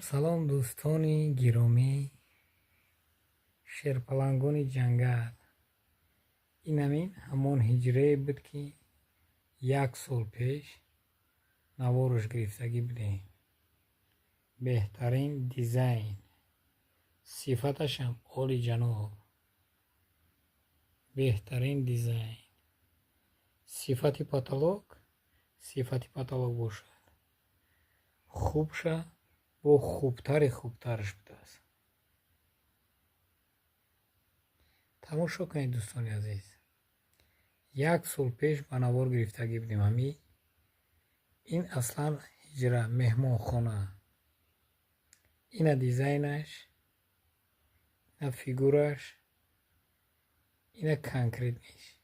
سلام دوستانی گرامی، شیرپلنگان جنگل. این همان هجره بود که 1 سال پیش نوارش گرفتگی بودیم. بهترین دیزاین، صفتش هم عالی جناب. بهترین دیزاین، صفت پاتالوگ باشد. خوب شه با خوبترش بوده است. تماشا کنید دوستانی عزیز. 1 سال پیش با نوار گرفتگی بودیم. این اصلا هجره مهمان خانه. این دیزاینش، این فیگورش، این کنکریت نیست.